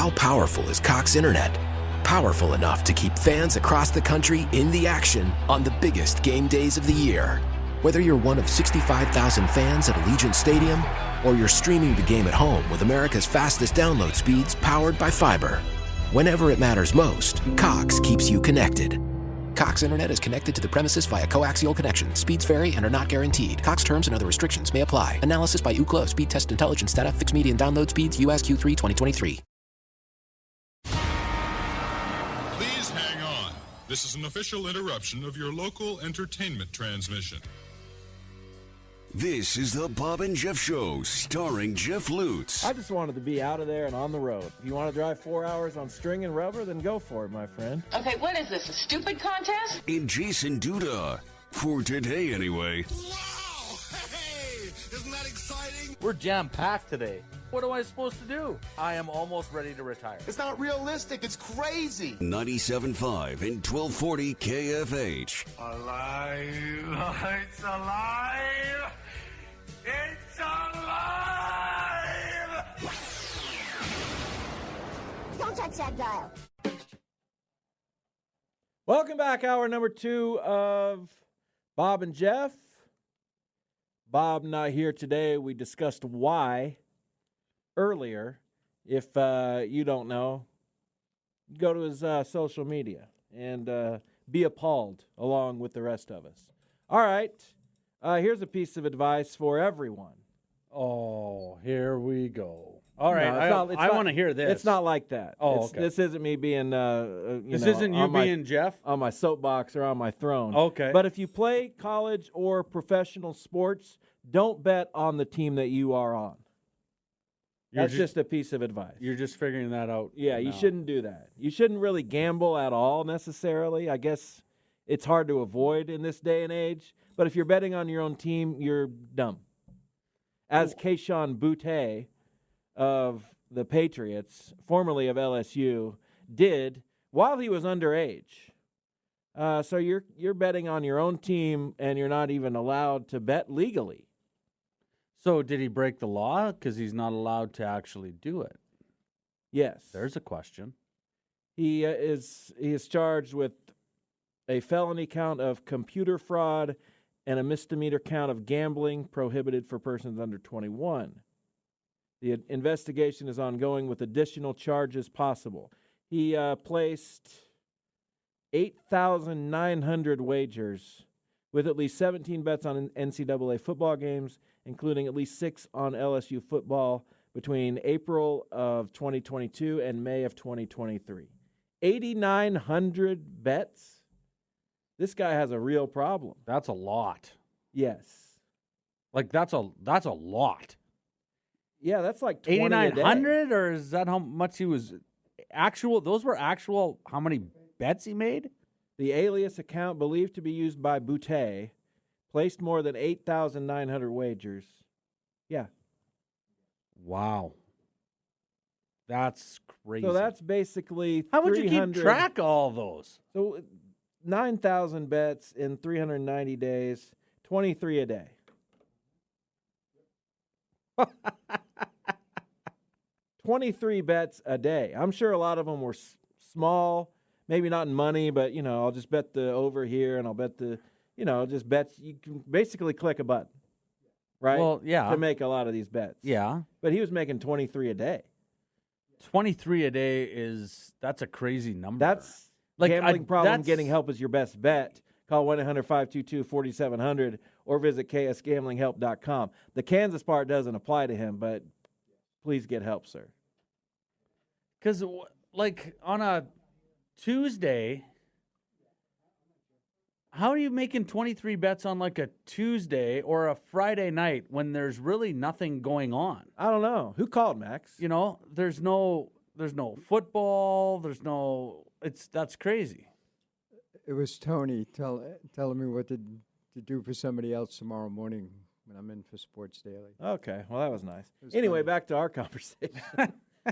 How powerful is Cox Internet? Powerful enough to keep fans across the country in the action on the biggest game days of the year. Whether you're one of 65,000 fans at Allegiant Stadium or you're streaming the game at home with America's fastest download speeds powered by fiber. Whenever it matters most, Cox keeps you connected. Cox Internet is connected to the premises via coaxial connection. Speeds vary and are not guaranteed. Cox terms and other restrictions may apply. Analysis by Ookla of Speed Test Intelligence data. Fixed median download speeds. US Q3 2023. Please hang on. This is an official interruption of your local entertainment transmission. This is the Bob and Jeff Show, starring Jeff Lutz. I just wanted to be out of there and on the road. If you want to drive 4 hours on string and rubber, then go for it, my friend. Okay, what is this, a stupid contest? And Jason Duda. For today, anyway. Wow! Hey! Isn't that exciting? We're jam-packed today. What am I supposed to do? I am almost ready to retire. It's not realistic. It's crazy. 97.5 and 1240 KFH. Alive! It's alive! It's alive! Don't touch that dial. Welcome back, hour number 2 of Bob and Jeff. Bob not here today. We discussed why earlier. If you don't know, go to his social media and be appalled along with the rest of us. All right. Here's a piece of advice for everyone. Oh, here we go. All right, No, I want to hear this. It's not like that. Oh, okay. This isn't me being, This isn't you being Jeff? On my soapbox or on my throne. Okay. But if you play college or professional sports, don't bet on the team that you are on. That's just a piece of advice. You're just figuring that out. Yeah, you shouldn't do that. You shouldn't really gamble at all necessarily. I guess it's hard to avoid in this day and age. But if you're betting on your own team, you're dumb. As Kayshon Boutte of the Patriots, formerly of LSU, did while he was underage. So you're betting on your own team, and you're not even allowed to bet legally. So did he break the law? Because he's not allowed to actually do it. Yes. There's a question. He is charged with a felony count of computer fraud and a misdemeanor count of gambling prohibited for persons under 21. The investigation is ongoing with additional charges possible. He placed 8,900 wagers with at least 17 bets on NCAA football games, including at least 6 on LSU football between April of 2022 and May of 2023. 8,900 bets? This guy has a real problem. That's a lot. Yes. Like, that's a lot. Yeah, that's like 20 a day. 8,900, or is that how much he was actual? Those were actual, how many bets he made? The alias account believed to be used by Boutte placed more than 8,900 wagers. Yeah. Wow. That's crazy. So that's basically How would you keep track of all those? So 9,000 bets in 390 days, 23 a day. $23 bets a day. I'm sure a lot of them were small, maybe not in money, but, I'll just bet the over here and I'll bet the, just bets. You can basically click a button, right? Well, yeah. To make a lot of these bets. Yeah. But he was making 23 a day. 23 a day that's a crazy number. That's like gambling problem. Getting help is your best bet. Call 1-800-522-4700 or visit ksgamblinghelp.com. The Kansas part doesn't apply to him, but please get help, sir. Because, like, on a Tuesday, how are you making 23 bets on, like, a Tuesday or a Friday night when there's really nothing going on? I don't know. Who called, Max? There's no football. That's crazy. It was Tony telling me what to do for somebody else tomorrow morning when I'm in for Sports Daily. Okay, well, that was nice. Anyway, back to our conversation.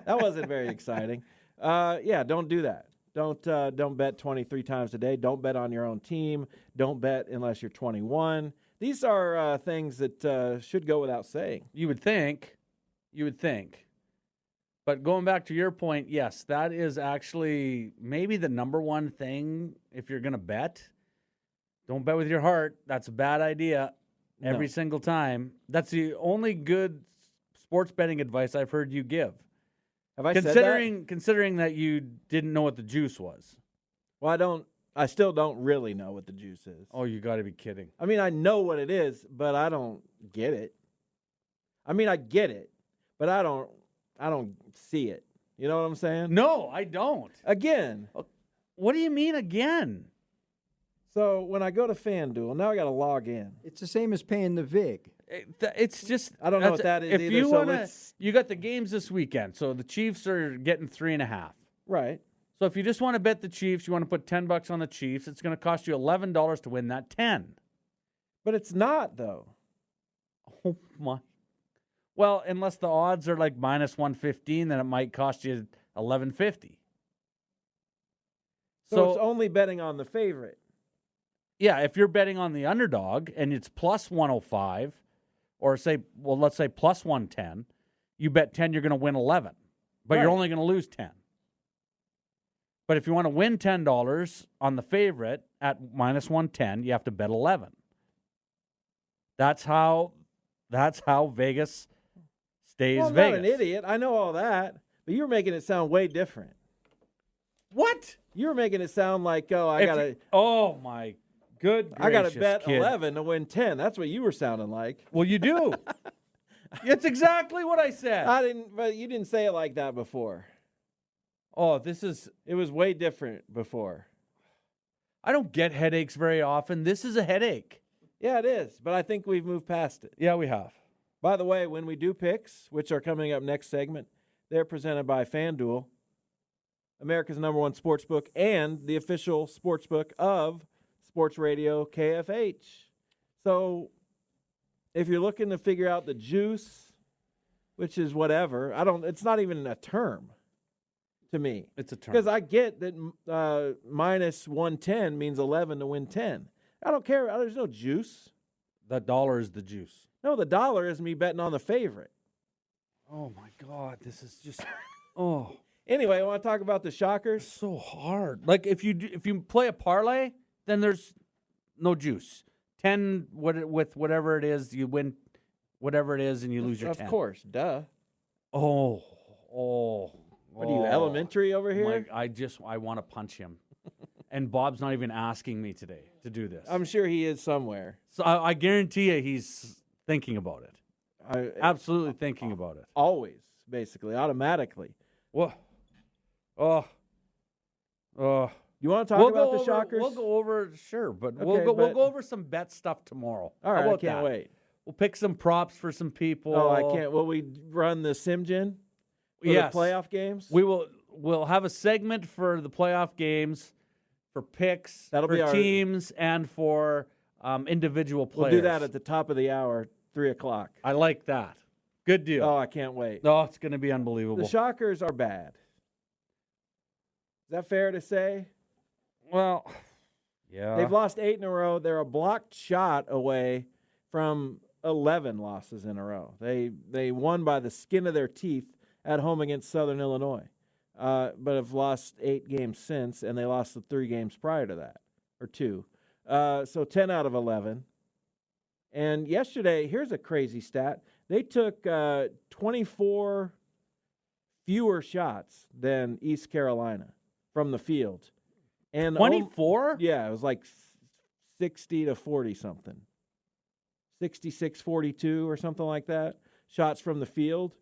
That wasn't very exciting. Yeah, don't do that. Don't bet 23 times a day. Don't bet on your own team. Don't bet unless you're 21. These are things that should go without saying. You would think. But going back to your point, yes, that is actually maybe the number one thing if you're going to bet. Don't bet with your heart. That's a bad idea every single time. That's the only good sports betting advice I've heard you give. Have I said that? Considering that you didn't know what the juice was. Well, I still don't really know what the juice is. Oh, you got to be kidding. I mean, I know what it is, but I don't get it. I mean, I get it, but I don't see it. You know what I'm saying? No, I don't. Again. What do you mean again? So when I go to FanDuel, now I got to log in. It's the same as paying the VIG. It's just I don't know what that is if either. You so wanna, you got the games this weekend, so the Chiefs are getting 3.5. Right. So if you just want to bet the Chiefs, you want to put $10 on the Chiefs, it's going to cost you $11 to win that 10. But it's not though. Oh my. Well, unless the odds are like minus 115, then it might cost you $11.50. So it's only betting on the favorite. Yeah, if you're betting on the underdog and it's plus 105, or let's say plus 110, you bet 10, you're going to win 11, but you're only going to lose 10. But if you want to win $10 on the favorite at minus 110, you have to bet 11. That's how Vegas stays well, I'm Vegas. not an idiot. I know all that, but you're making it sound way different. What? You're making it sound like, oh my good gracious, I got to bet kid. 11 to win 10. That's what you were sounding like. Well, you do. It's exactly what I said. But you didn't say it like that before. Oh, it was way different before. I don't get headaches very often. This is a headache. Yeah, it is, but I think we've moved past it. Yeah, we have. By the way, when we do picks, which are coming up next segment, they're presented by FanDuel, America's #1 sportsbook and the official sportsbook of Sports Radio KFH. So if you're looking to figure out the juice, which is whatever, it's not even a term to me. It's a term. Because I get that minus 110 means 11 to win 10. I don't care. There's no juice. The dollar is the juice. No, the dollar is me betting on the favorite. Oh, my God. This is just, oh. Anyway, I want to talk about the Shockers. It's so hard. Like, if you play a parlay, then there's no juice. 10 with whatever it is, you win whatever it is, and you lose your 10. Of course. Duh. Oh. What are you, elementary over here? I want to punch him. And Bob's not even asking me today to do this. I'm sure he is somewhere. So I guarantee you he's thinking about it. Absolutely thinking about it. Always, basically, automatically. What? You want to talk about the Shockers? We'll go over, sure, but Okay, we'll go over some bet stuff tomorrow. All right, I can't wait. We'll pick some props for some people. Oh, I can't. Will we run the Simgen for the playoff games? We'll have a segment for the playoff games, for picks, That'll be our teams, and for individual players. We'll do that at the top of the hour, 3 o'clock. I like that. Good deal. Oh, I can't wait. Oh, it's going to be unbelievable. The Shockers are bad. Is that fair to say? Well, yeah. They've lost 8 in a row. They're a blocked shot away from 11 losses in a row. They won by the skin of their teeth at home against Southern Illinois, but have lost 8 games since, and they lost the 3 games prior to that, or 2. So 10 out of 11. And yesterday, here's a crazy stat. They took 24 fewer shots than East Carolina from the field. And 24? Yeah, it was like 60 to 40 something. 66-42 or something like that. Shots from the field,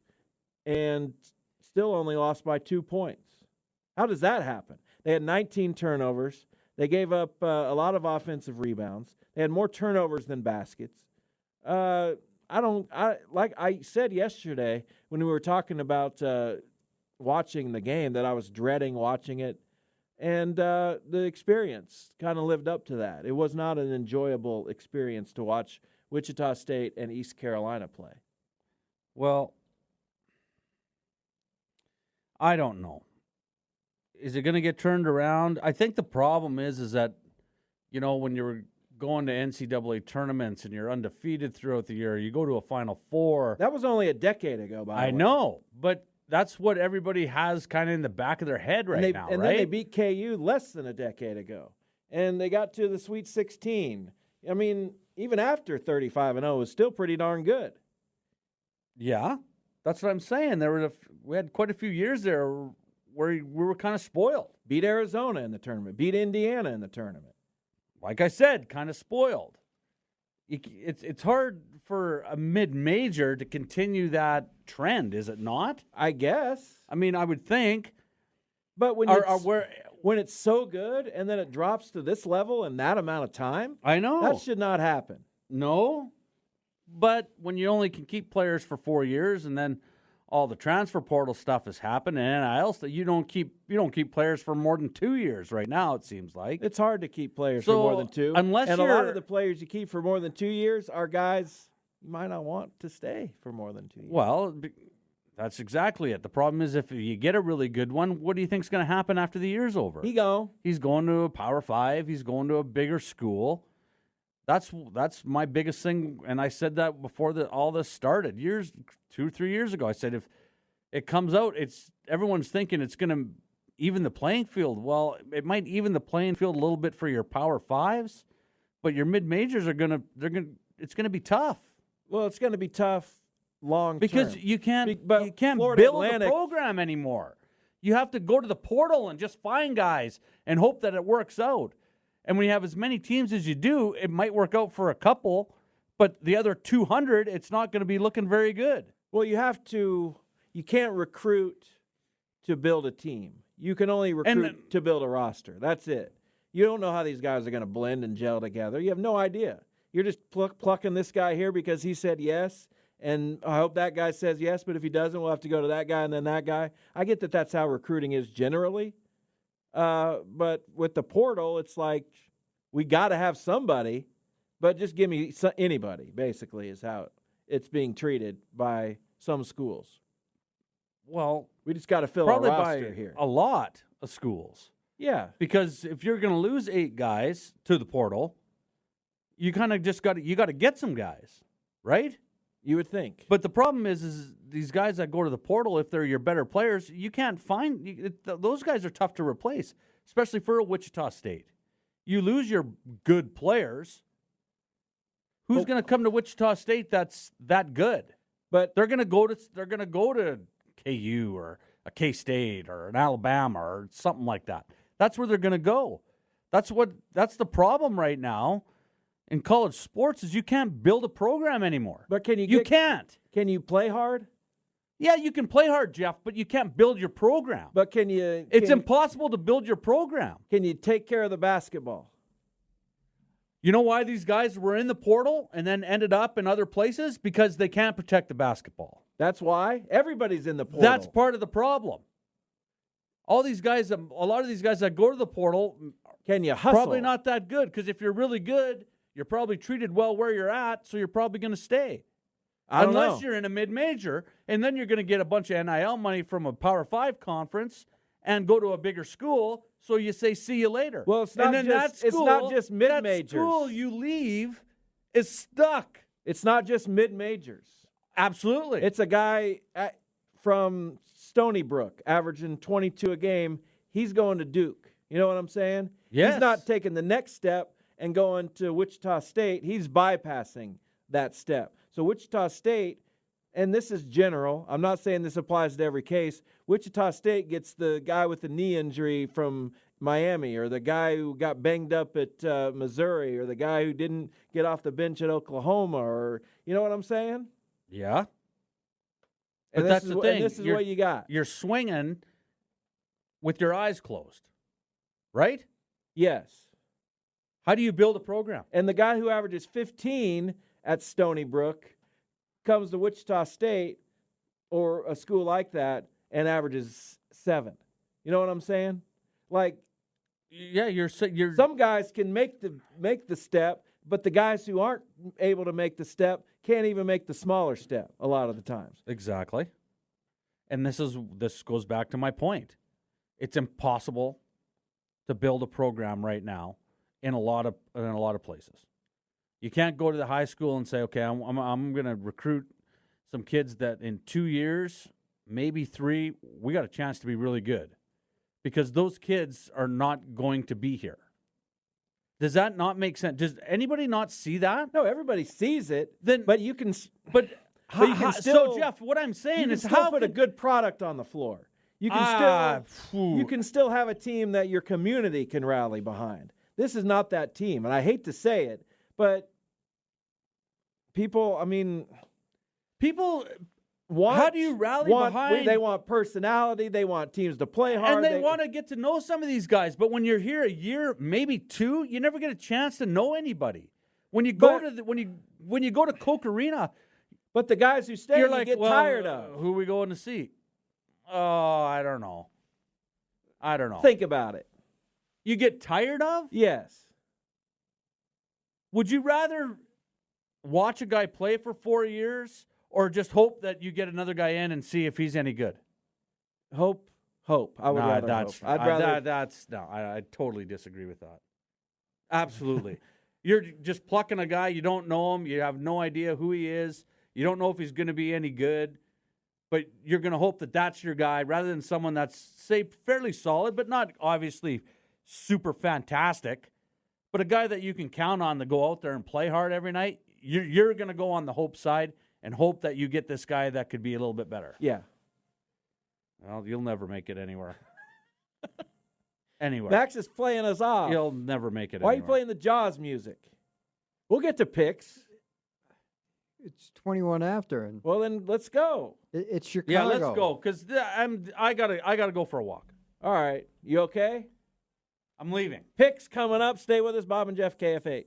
and still only lost by 2 points. How does that happen? They had 19 turnovers. They gave up a lot of offensive rebounds. They had more turnovers than baskets. Like I said yesterday when we were talking about watching the game, that I was dreading watching it. And the experience kind of lived up to that. It was not an enjoyable experience to watch Wichita State and East Carolina play. Well, I don't know. Is it going to get turned around? I think the problem is that, when you're going to NCAA tournaments and you're undefeated throughout the year, you go to a Final Four. That was only a decade ago, by the way. I know, but that's what everybody has kind of in the back of their head right now, and right? then they beat KU less than a decade ago, and they got to the Sweet 16. I mean, even after 35-0, it was still pretty darn good. Yeah, that's what I'm saying. We had quite a few years there where we were kind of spoiled. Beat Arizona in the tournament. Beat Indiana in the tournament. Like I said, kind of spoiled. It's hard for a mid-major to continue that trend, is it not? I guess. I mean, I would think. But when it's so good and then it drops to this level in that amount of time, I know. that should not happen. No. But when you only can keep players for 4 years and then all the transfer portal stuff has happened and NIL stuff, you don't keep players for more than 2 years right now, it seems like. It's hard to keep players for more than two. And a lot of the players you keep for more than 2 years are guys you might not want to stay for more than 2 years. Well, that's exactly it. The problem is if you get a really good one, what do you think is going to happen after the year's over? He's going to a Power 5. He's going to a bigger school. That's my biggest thing, and I said that before all this started 2 or 3 years ago. I said if it comes out, everyone's thinking it's going to even the playing field. Well, it might even the playing field a little bit for your Power 5s, but your mid majors it's going to be tough. Well, it's going to be tough long term because you can't Florida build Atlantic, a program anymore. You have to go to the portal and just find guys and hope that it works out. And when you have as many teams as you do, it might work out for a couple, but the other 200, it's not going to be looking very good. Well, you can't recruit to build a team. You can only recruit to build a roster. That's it. You don't know how these guys are going to blend and gel together. You have no idea. You're just plucking this guy here because he said yes, and I hope that guy says yes, but if he doesn't, we'll have to go to that guy and then that guy. I get that that's how recruiting is generally. But with the portal, it's like we got to have somebody, but just give me anybody, basically, is how it's being treated by some schools. Well, we just got to fill probably our roster by here. a lot of schools. Yeah. Because if you're going to lose 8 guys to the portal, you kind of just got to get some guys, right? You would think. But the problem is these guys that go to the portal, if they're your better players, you can't find those guys are tough to replace, especially for a Wichita State. You lose your good players. Who's going to come to Wichita State that's that good? But they're going to go to KU or a K-State or an Alabama or something like that. That's where they're going to go. That's the problem right now. In college sports is you can't build a program anymore. But can't. Can you play hard? Yeah, you can play hard, Jeff, but you can't build your program. But can you? It's impossible to build your program. Can you take care of the basketball? You know why these guys were in the portal and then ended up in other places? Because they can't protect the basketball. That's why everybody's in the portal. That's part of the problem. A lot of these guys that go to the portal, can you hustle? Probably not that good, because if you're really good, you're probably treated well where you're at, so you're probably going to stay. Unless you're in a mid-major, and then you're going to get a bunch of NIL money from a Power 5 conference and go to a bigger school, so you say, see you later. Well, it's not just mid-majors. That school you leave is stuck. It's not just mid-majors. Absolutely. It's a guy from Stony Brook averaging 22 a game. He's going to Duke. You know what I'm saying? Yes. He's not taking the next step and going to Wichita State. He's bypassing that step. So Wichita State, and this is general, I'm not saying this applies to every case, Wichita State gets the guy with the knee injury from Miami, or the guy who got banged up at Missouri, or the guy who didn't get off the bench at Oklahoma, or you know what I'm saying? Yeah. And but that's the thing. And this is what you got. You're swinging with your eyes closed, right? Yes. How do you build a program? And the guy who averages 15 at Stony Brook comes to Wichita State or a school like that and averages 7. You know what I'm saying? Like, yeah, you're some guys can make the step, but the guys who aren't able to make the step can't even make the smaller step a lot of the times. Exactly. And this goes back to my point. It's impossible to build a program right now in a lot of places. You can't go to the high school and say, okay, I'm going to recruit some kids that in 2 years maybe 3, we got a chance to be really good because those kids are not going to be here. Does that not make sense? Does anybody not see that? No, everybody sees it. Then, but you can. But you can still, so Jeff, what I'm saying is, how how put a good product on the floor. You can you can still have a team that your community can rally behind. This is not that team, and I hate to say it, but people. How do you rally behind? They want personality. They want teams to play hard. And they want to get to know some of these guys. But when you're here a year, maybe 2, you never get a chance to know anybody. When you go when you go to Coke Arena, but the guys who stay, you're like, get tired of. Who are we going to see? Oh, I don't know. Think about it. You get tired of? Yes. Would you rather watch a guy play for 4 years or just hope that you get another guy in and see if he's any good? Hope. I would rather hope. I totally disagree with that. Absolutely. You're just plucking a guy, you don't know him, you have no idea who he is, you don't know if he's going to be any good, but you're going to hope that that's your guy rather than someone that's, say, fairly solid, but not obviously super fantastic, but a guy that you can count on to go out there and play hard every night. You're going to go on the hope side and hope that you get this guy that could be a little bit better. Yeah. Well, you'll never make it anywhere. Anywhere. Max is playing us off. You'll never make it Why anywhere. are you playing the Jaws music? We'll get to picks. It's 21 after, and well, then let's go. It's Chicago. Yeah, let's go because I gotta go for a walk. All right, you okay? I'm leaving. Picks coming up. Stay with us, Bob and Jeff, KFH.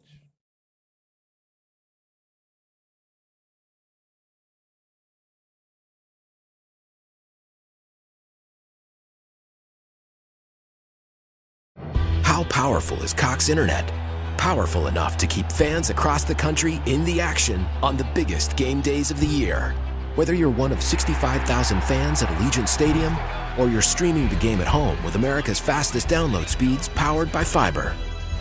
How powerful is Cox Internet? Powerful enough to keep fans across the country in the action on the biggest game days of the year. Whether you're one of 65,000 fans at Allegiant Stadium or you're streaming the game at home with America's fastest download speeds powered by fiber.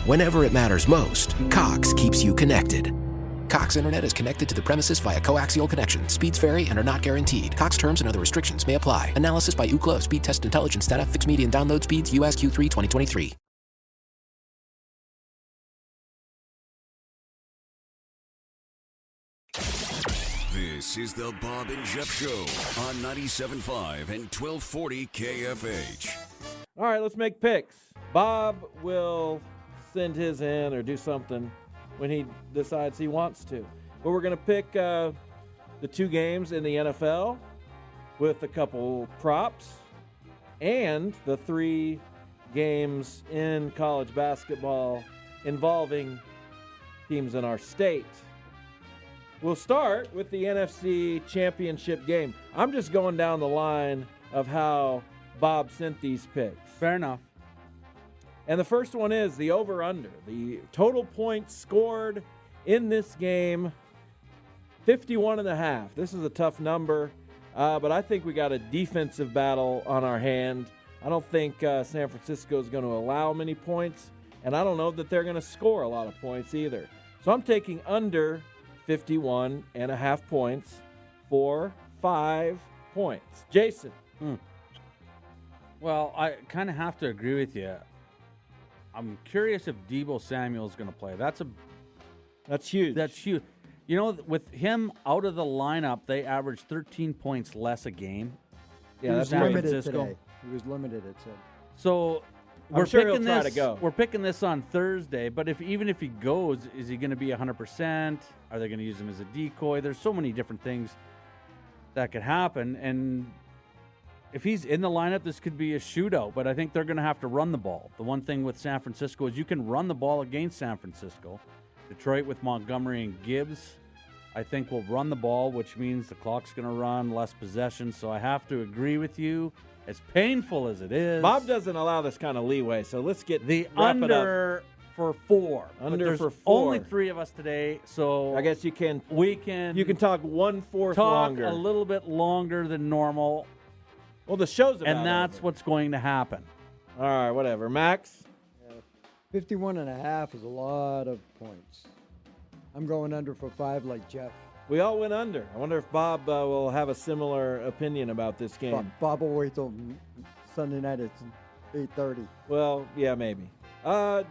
Whenever it matters most, Cox keeps you connected. Cox Internet is connected to the premises via coaxial connection. Speeds vary and are not guaranteed. Cox terms and other restrictions may apply. Analysis by Ookla of Speed Test Intelligence data. Fixed median download speeds. US Q3 2023. This is the Bob and Jeff Show on 97.5 and 1240 KFH. All right, let's make picks. Bob will send his in or do something when he decides he wants to. But we're going to pick the 2 games in the NFL with a couple props and the 3 games in college basketball involving teams in our state. We'll start with the NFC Championship game. I'm just going down the line of how Bob sent these picks. Fair enough. And the first one is the over-under. The total points scored in this game, 51.5. This is a tough number, but I think we got a defensive battle on our hand. I don't think San Francisco is going to allow many points, and I don't know that they're going to score a lot of points either. So I'm taking under 51.5 points for 5 points. Jason. Well, I kind of have to agree with you. I'm curious if Deebo Samuel's going to play. That's huge. That's huge. You know, with him out of the lineup, they average 13 points less a game. Yeah, that's San limited Francisco. today. He was limited, it said. So I'm sure he'll try to go. We're picking this on Thursday, but even if he goes, is he going to be 100%? Are they going to use him as a decoy? There's so many different things that could happen, and if he's in the lineup, this could be a shootout, but I think they're going to have to run the ball. The one thing with San Francisco is you can run the ball against San Francisco. Detroit with Montgomery and Gibbs, I think, will run the ball, which means the clock's going to run, less possession, so I have to agree with you. As painful as it is. Bob doesn't allow this kind of leeway, so let's get the wrap under for 4. Under for 4. Only 3 of us today, so I guess you can talk 1/4 longer. A little bit longer than normal. Well, the show's about and that's over. what's going to happen. All right, whatever. Max? 51.5 is a lot of points. I'm going under for 5 like Jeff. We all went under. I wonder if Bob will have a similar opinion about this game. Bob will wait till Sunday night at 8:30. Well, yeah, maybe.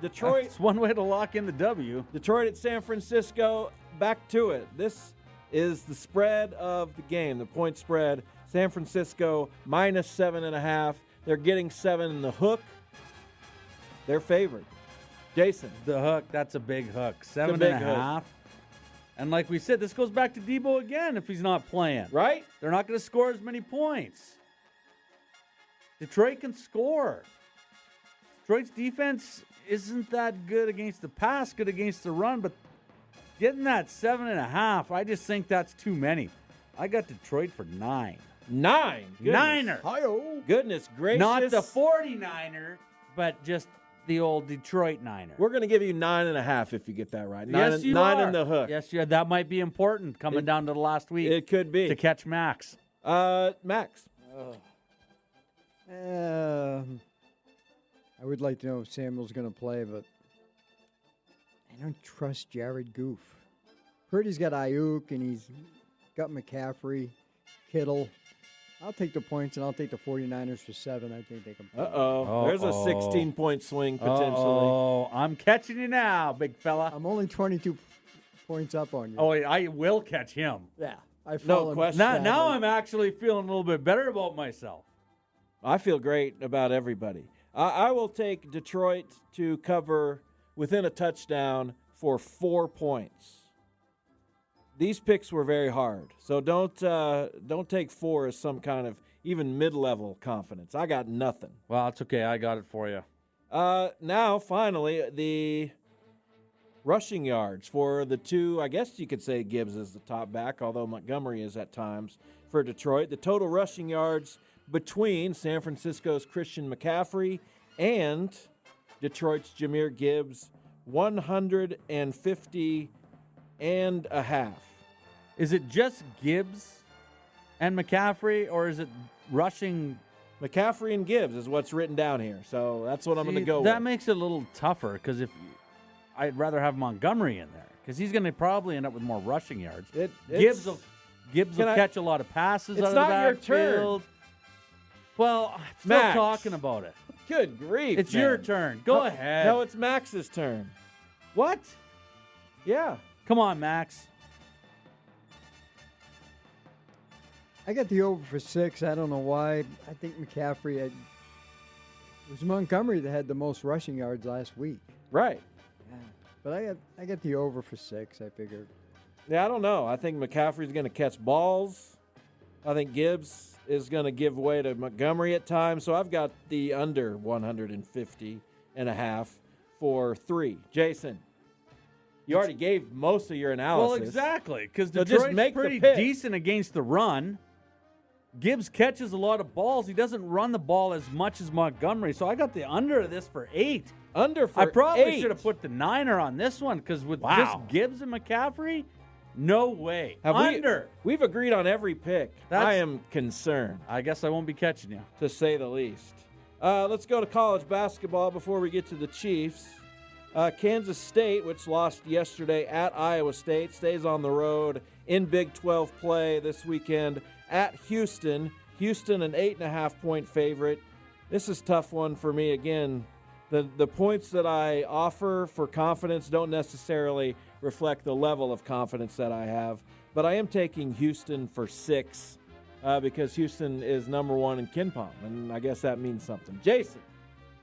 Detroit. It's one way to lock in the W. Detroit at San Francisco. Back to it. This is the spread of the game, the point spread. San Francisco minus 7.5. They're getting 7 in the hook. They're favored. Jason. The hook, that's a big hook. big 7.5. And like we said, this goes back to Debo again if he's not playing. Right? They're not going to score as many points. Detroit can score. Detroit's defense isn't that good against the pass, good against the run, but getting that 7.5, I just think that's too many. I got Detroit for 9. 9. Goodness. Niner. Hi-oh. Goodness gracious. Not the 49er, but just the old Detroit Niner. We're going to give you 9.5 if you get that right. Yes, you nine are. in the hook. Yes, you are. That might be important coming down to the last week. It could be. To catch Max. Max. I would like to know if Samuel's going to play, but I don't trust Jared Goof. Purdy's got Ayuk, and he's got McCaffrey, Kittle. I'll take the points, and I'll take the 49ers for 7. I think they can play. There's a 16-point swing potentially. Oh, I'm catching you now, big fella. I'm only 22 points up on you. Oh, I will catch him. Yeah. No question. Now I'm actually feeling a little bit better about myself. I feel great about everybody. I will take Detroit to cover within a touchdown for 4 points. These picks were very hard, so don't take 4 as some kind of even mid-level confidence. I got nothing. Well, it's okay. I got it for you. Now, finally, the rushing yards for the two. I guess you could say Gibbs is the top back, although Montgomery is at times for Detroit. The total rushing yards between San Francisco's Christian McCaffrey and Detroit's Jahmyr Gibbs, 150 and a half. Is it just Gibbs and McCaffrey, or is it rushing? McCaffrey and Gibbs is what's written down here, so that's what I'm going to go with. That makes it a little tougher because I'd rather have Montgomery in there because he's going to probably end up with more rushing yards. Gibbs will catch a lot of passes out of the backfield. It's not your turn. Well, I'm still Max. talking about it. Good grief, It's man. your turn. Go ahead. No, it's Max's turn. What? Yeah. Come on, Max. I got the over for 6. I don't know why. I think McCaffrey it was Montgomery that had the most rushing yards last week. Right. Yeah. But I got the over for 6, I figured. Yeah, I don't know. I think McCaffrey's going to catch balls. I think Gibbs is going to give way to Montgomery at times. So I've got the under 150 and a half for 3. Jason, you already gave most of your analysis. Well, exactly, because So just Detroit's make the pretty pick. decent against the run. Gibbs catches a lot of balls. He doesn't run the ball as much as Montgomery. So I got the under of this for 8. Under for I probably 8. should have put the Niner on this one because with just Gibbs and McCaffrey, no way. Under. We've agreed on every pick. I am concerned, I guess I won't be catching you. to say the least. Let's go to college basketball before we get to the Chiefs. Kansas State, which lost yesterday at Iowa State, stays on the road in Big 12 play this weekend at Houston. Houston, an 8.5-point favorite. This is a tough one for me. Again, the points that I offer for confidence don't necessarily reflect the level of confidence that I have. But I am taking Houston for 6 because Houston is number 1 in KenPom, and I guess that means something. Jason.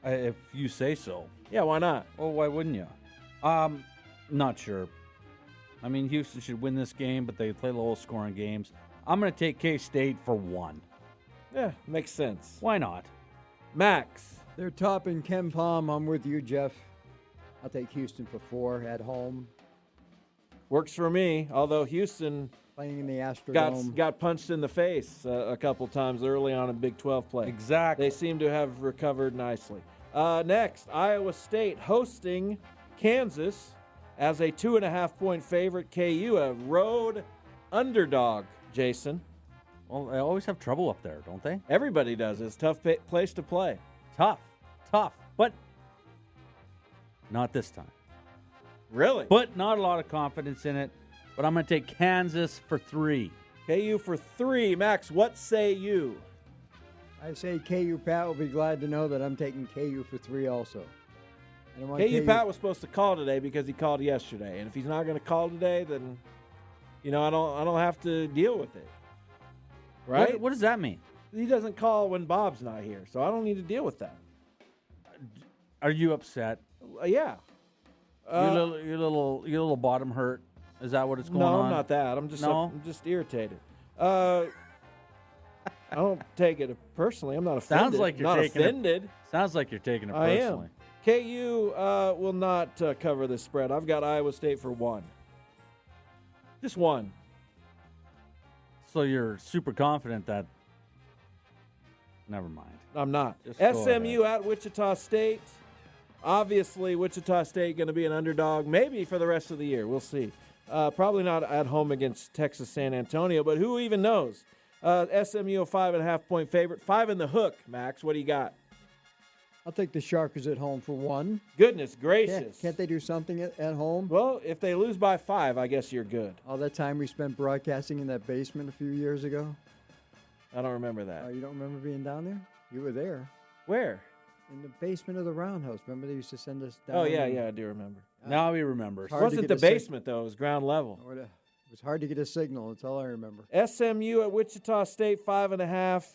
If you say so. Yeah, why not? Well, why wouldn't you? Not sure. I mean, Houston should win this game, but they play low-scoring games. I'm going to take K-State for 1. Yeah, makes sense. Why not? Max. They're top in KenPom. I'm with you, Jeff. I'll take Houston for 4 at home. Works for me, although Houston Playing in the Astrodome. got punched in the face a couple times early on in Big 12 play. Exactly. They seem to have recovered nicely. Next, Iowa State hosting Kansas as a 2.5-point favorite. KU, a road underdog, Jason. Well, they always have trouble up there, don't they? Everybody does. It's a tough place to play. Tough. But not this time. Really? But not a lot of confidence in it. But I'm going to take Kansas for 3. KU for 3. Max, what say you? I say KU Pat will be glad to know that I'm taking KU for 3 also. I don't want KU Pat was supposed to call today because he called yesterday. And if he's not going to call today, then, I don't have to deal with it. Right? What does that mean? He doesn't call when Bob's not here, so I don't need to deal with that. Are you upset? Yeah. Your little bottom hurt. Is that what it's going on? No, I'm not that. I'm just irritated. I don't take it personally. I'm not offended. Sounds like you're not taking offended. Sounds like you're taking it I personally. am. KU will not cover this spread. I've got Iowa State for 1. Just 1. So you're super confident that. Never mind. I'm not. Just go SMU ahead. at Wichita State. Obviously, Wichita State going to be an underdog, maybe for the rest of the year. We'll see. Probably not at home against Texas San Antonio, but who even knows? SMU a 5.5-point favorite. 5 in the hook, Max. What do you got? I'll take the Sharkers at home for 1. Goodness gracious. Can't they do something at home? Well, if they lose by 5, I guess you're good. All that time we spent broadcasting in that basement a few years ago. I don't remember that. Oh, you don't remember being down there? You were there. Where? In the basement of the Roundhouse. Remember they used to send us down? Oh, yeah, I do remember. Now he remembers. It wasn't the basement, though. It was ground level. It was hard to get a signal. That's all I remember. SMU at Wichita State, 5.5.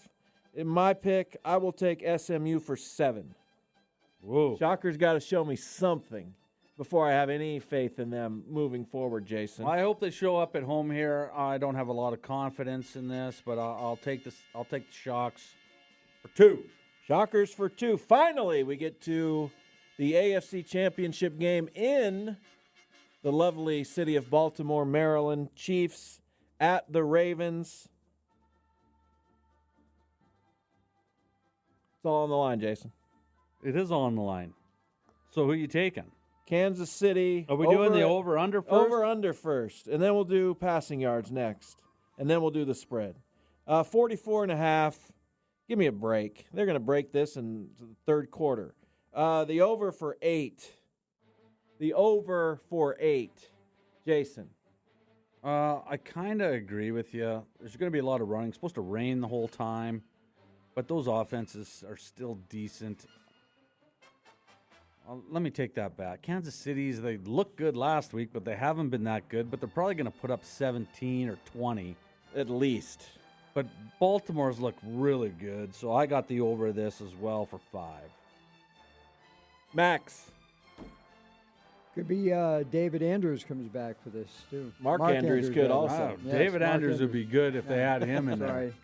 In my pick, I will take SMU for 7. Whoa. Shockers got to show me something before I have any faith in them moving forward, Jason. I hope they show up at home here. I don't have a lot of confidence in this, but I'll take this. I'll take the Shocks for 2. Shockers for 2. Finally, we get to the AFC Championship game in the lovely city of Baltimore, Maryland. Chiefs at the Ravens. It's all on the line, Jason. It is on the line. So who are you taking? Kansas City. Are we doing the over-under first? Over-under first, and then we'll do passing yards next, and then we'll do the spread. 44.5. Give me a break. They're going to break this in the third quarter. The over for 8. The over for 8. Jason. I kind of agree with you. There's going to be a lot of running. It's supposed to rain the whole time, but those offenses are still decent. Let me take that back. Kansas City's, they looked good last week, but they haven't been that good. But they're probably going to put up 17 or 20. At least. But Baltimore's look really good, so I got the over this as well for 5. Max. Could be David Andrews comes back for this, too. Mark Andrews could also. Wow, Yes, David Mark Andrews would be good if they had him in there. Sorry.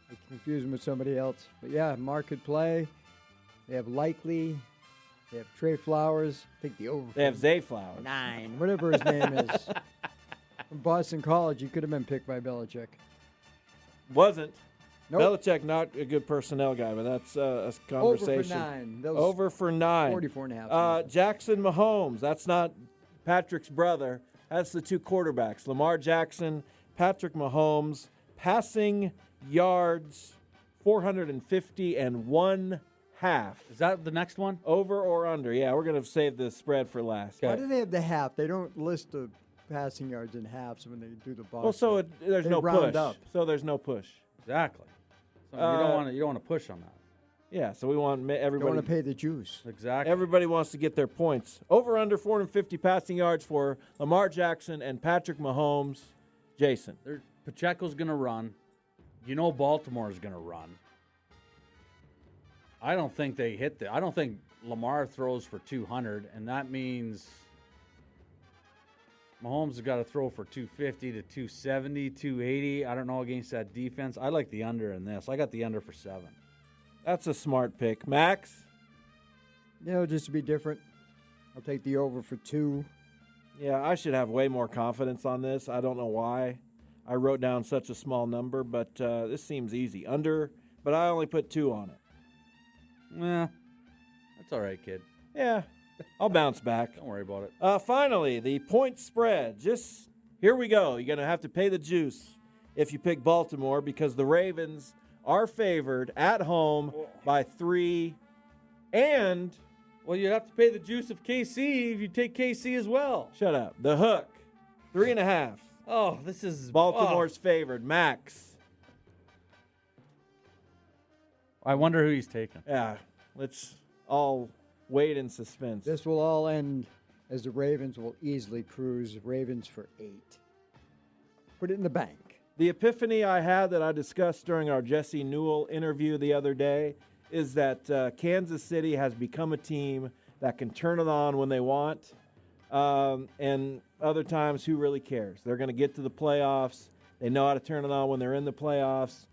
I confused him with somebody else. But, yeah, Mark could play. They have Likely. They have Trey Flowers. Take the over. They have Zay Flowers. 9, whatever his name is. From Boston College, he could have been picked by Belichick. Wasn't. Nope. Belichick, not a good personnel guy, but that's a conversation. Over for 9. Over for 9. 44.5. Jackson Mahomes. That's not Patrick's brother. That's the 2 quarterbacks. Lamar Jackson, Patrick Mahomes. Passing yards, 450.5. Is that the next one? Over or under? Yeah, we're going to save the spread for last. Why do they have the half? They don't list the passing yards in halves when they do the box. Well, so there's They no round push. up. So there's no push. Exactly. So you don't want to push on that. Yeah, so we want They everybody. want to pay the juice. Exactly. Everybody wants to get their points. Over under 450 passing yards for Lamar Jackson and Patrick Mahomes. Jason. Pacheco's going to run. You know Baltimore's going to run. I don't think they hit I don't think Lamar throws for 200, and that means Mahomes has got to throw for 250 to 270, 280. I don't know against that defense. I like the under in this. I got the under for 7. That's a smart pick. Max? Just to be different, I'll take the over for 2. Yeah, I should have way more confidence on this. I don't know why I wrote down such a small number, but this seems easy. Under, but I only put 2 on it. Well, that's all right, kid. Yeah, I'll bounce back. Don't worry about it. Finally, the point spread. Just here we go. You're going to have to pay the juice if you pick Baltimore because the Ravens are favored at home by 3. And, well, you have to pay the juice of KC if you take KC as well. Shut up. The hook. 3.5. Oh, this is Baltimore's favored. Max. I wonder who he's taking. Yeah, let's all wait in suspense. This will all end as the Ravens will easily cruise Ravens for 8. Put it in the bank. The epiphany I had that I discussed during our Jesse Newell interview the other day is that Kansas City has become a team that can turn it on when they want, and other times, who really cares? They're going to get to the playoffs. They know how to turn it on when they're in the playoffs.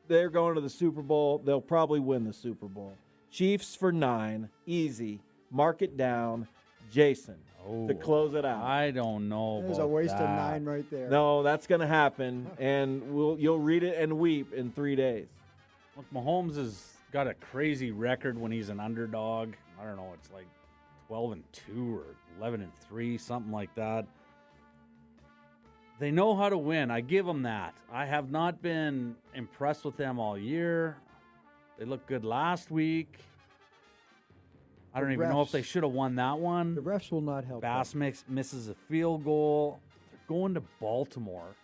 They're going to the Super Bowl. They'll probably win the Super Bowl. Chiefs for 9, easy. Mark it down. Jason to close it out. I don't know. There's about a waste that. of 9 right there. No, that's going to happen, and you'll read it and weep in 3 days. Look, Mahomes has got a crazy record when he's an underdog. I don't know. It's like 12-2 or 11-3, something like that. They know how to win. I give them that. I have not been impressed with them all year. They looked good last week. I don't even know if they should have won that one. The refs will not help. Bass misses a field goal. They're going to Baltimore.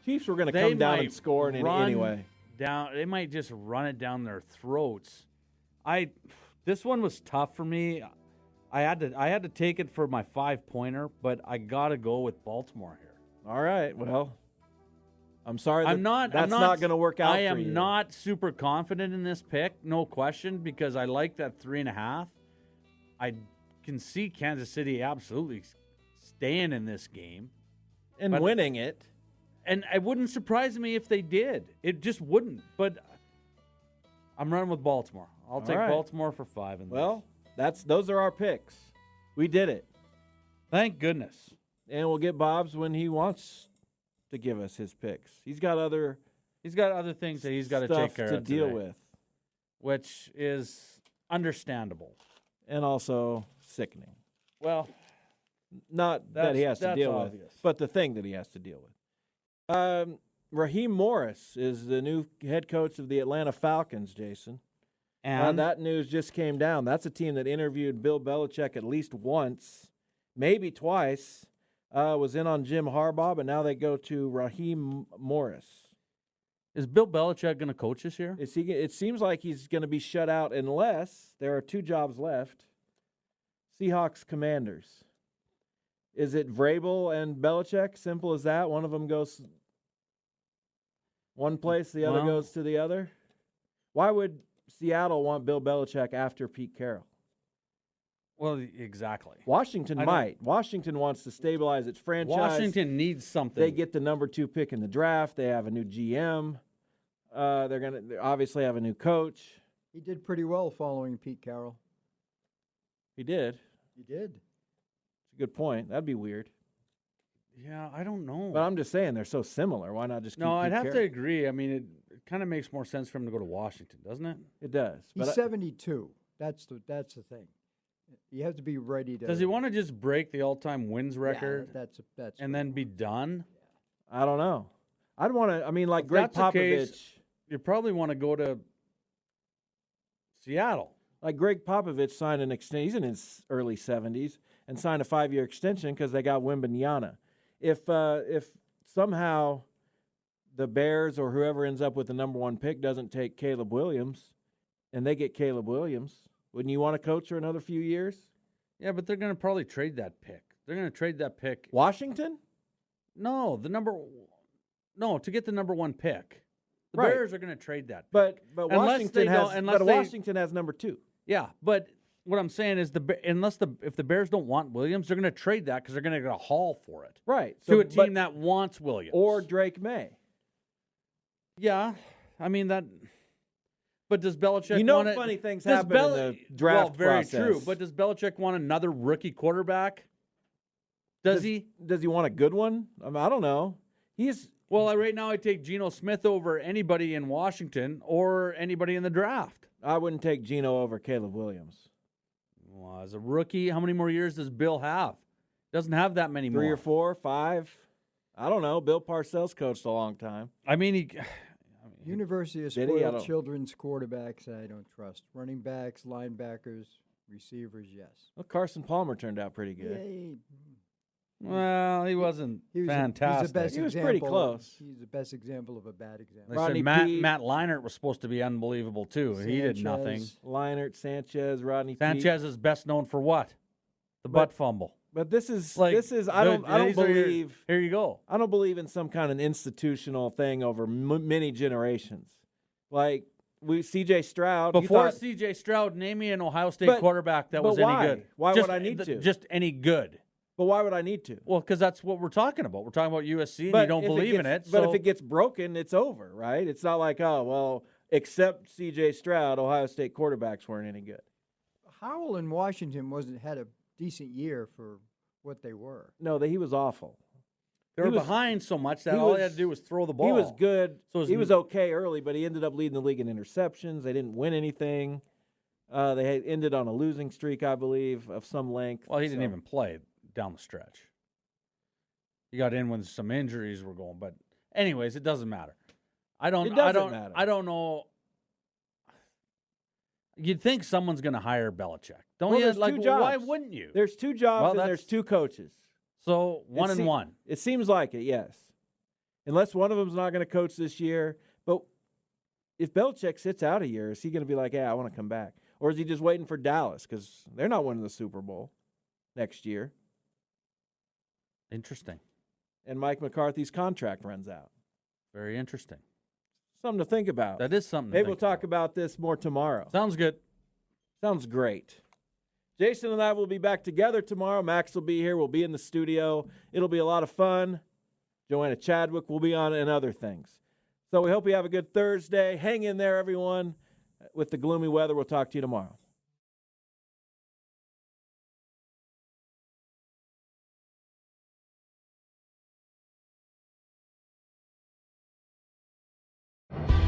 Chiefs were going to come down and score anyway. They might just run it down their throats. This one was tough for me. I had to take it for my 5-pointer, but I got to go with Baltimore here. All right. Well, I'm sorry. That's not going to work out. I for you. am not super confident in this pick, no question, because I like that 3.5. I can see Kansas City absolutely staying in this game and winning it. And it wouldn't surprise me if they did. It just wouldn't. But I'm running with Baltimore. I'll take Baltimore for 5. Those are our picks. We did it. Thank goodness. And we'll get Bob's when he wants to give us his picks. He's got other things that he's got to take care of to deal today, with, which is understandable and also sickening. Well, not that he has to deal obvious. with, but the thing that he has to deal with. Raheem Morris is the new head coach of the Atlanta Falcons, Jason. And that news just came down. That's a team that interviewed Bill Belichick at least once, maybe twice. Was in on Jim Harbaugh, but now they go to Raheem Morris. Is Bill Belichick going to coach this year? It seems like he's going to be shut out unless there are 2 jobs left. Seahawks Commanders. Is it Vrabel and Belichick? Simple as that. One of them goes one place, the other goes to the other. Why would Seattle want Bill Belichick after Pete Carroll? Well, exactly. Washington might. Washington wants to stabilize its franchise. Washington needs something. They get the number 2 pick in the draft. They have a new GM. They're going to obviously have a new coach. He did pretty well following Pete Carroll. He did. He did. It's a good point. That'd be weird. Yeah, I don't know. But I'm just saying they're so similar. Why not just keep I'd Pete have Carroll? to agree. I mean, it kind of makes more sense for him to go to Washington, doesn't it? It does. He's 72. That's the thing. You have to be ready to. Does he want to just break the all-time wins record? Yeah, that's and then be done? I don't know. I'd want to. I mean, like Greg Popovich. You probably want to go to Seattle. Like Greg Popovich signed an extension. He's in his early 70s and signed a 5-year extension because they got Wembanyama. If somehow the Bears or whoever ends up with the number 1 pick doesn't take Caleb Williams, and they get Caleb Williams, wouldn't you want to coach for another few years? Yeah, but they're going to probably trade that pick. They're going to trade that pick. Washington? No, to get the number 1 pick. The Right. Bears are going to trade that pick. But Unless Washington has number 2. Yeah, but what I'm saying is if the Bears don't want Williams, they're going to trade that because they're going to get a haul for it. Right. To a team that wants Williams. Or Drake May. Yeah, I mean that. But does Belichick want funny things happen in the draft very process. true. But does Belichick want another rookie quarterback? Does he? Does he want a good one? I don't know. Right now I take Geno Smith over anybody in Washington or anybody in the draft. I wouldn't take Geno over Caleb Williams. Well, as a rookie, how many more years does Bill have? Doesn't have that many more. 3 or 4, 5. I don't know. Bill Parcells coached a long time. I mean, University of spoiled children's quarterbacks, I don't trust. Running backs, linebackers, receivers, yes. Well, Carson Palmer turned out pretty good. Yay. Well, he wasn't fantastic. He's the best He was pretty example close. He's the best example of a bad example. They Rodney said Peete. Matt Leinart was supposed to be unbelievable too. He did nothing. Sanchez. Leinart, Sanchez, Rodney Peete. Sanchez is best known for what? The butt fumble. But this is Like, I don't these are your- believe Here you go. I don't believe in some kind of institutional thing over many generations. Like C.J. Stroud. you Before thought- C.J. Stroud, name me an Ohio State But- quarterback that but was why? any good. Why Just- would I need to? Just any good. But why would I need to? Well, because that's what we're talking about. We're talking about USC, and But you don't if believe in gets- it. But so if it gets broken, it's over, right? It's not like, oh, well, except C.J. Stroud, Ohio State quarterbacks weren't any good. Howell in Washington had a decent year for what they were. No, he was awful. they were he was- behind so much that he all was- they had to do was throw the ball. He was good. So He was okay early, but he ended up leading the league in interceptions. They didn't win anything. They had ended on a losing streak, I believe, of some length. Well, he didn't So- even play down the stretch. He got in when some injuries were going, but anyways, it doesn't matter. It doesn't matter. I don't know. You'd think someone's going to hire Belichick, don't Well, you? there's Like, two why jobs. wouldn't you? There's two jobs Well, and that's- there's two coaches. So one and one. It seems like it, yes. Unless one of them's not going to coach this year. But if Belichick sits out a year, is he going to be like, yeah, I want to come back? Or is he just waiting for Dallas? Because they're not winning the Super Bowl next year. Interesting. And Mike McCarthy's contract runs out. Very interesting. Something to think about. That is something. Maybe we'll talk about this more tomorrow. Sounds good. Sounds great. Jason and I will be back together tomorrow. Max will be here. We'll be in the studio. It'll be a lot of fun. Joanna Chadwick will be on and other things. So we hope you have a good Thursday. Hang in there, everyone. With the gloomy weather, we'll talk to you tomorrow.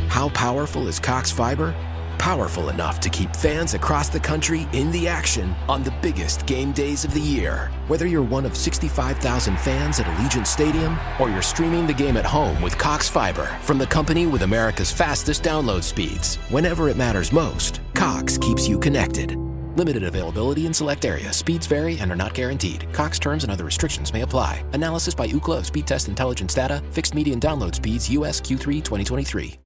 How powerful is Cox Fiber? Powerful enough to keep fans across the country in the action on the biggest game days of the year. Whether you're one of 65,000 fans at Allegiant Stadium or you're streaming the game at home with Cox Fiber from the company with America's fastest download speeds. Whenever it matters most, Cox keeps you connected. Limited availability in select areas. Speeds vary and are not guaranteed. Cox terms and other restrictions may apply. Analysis by Ookla of Speed Test Intelligence data. Fixed median download speeds US Q3 2023.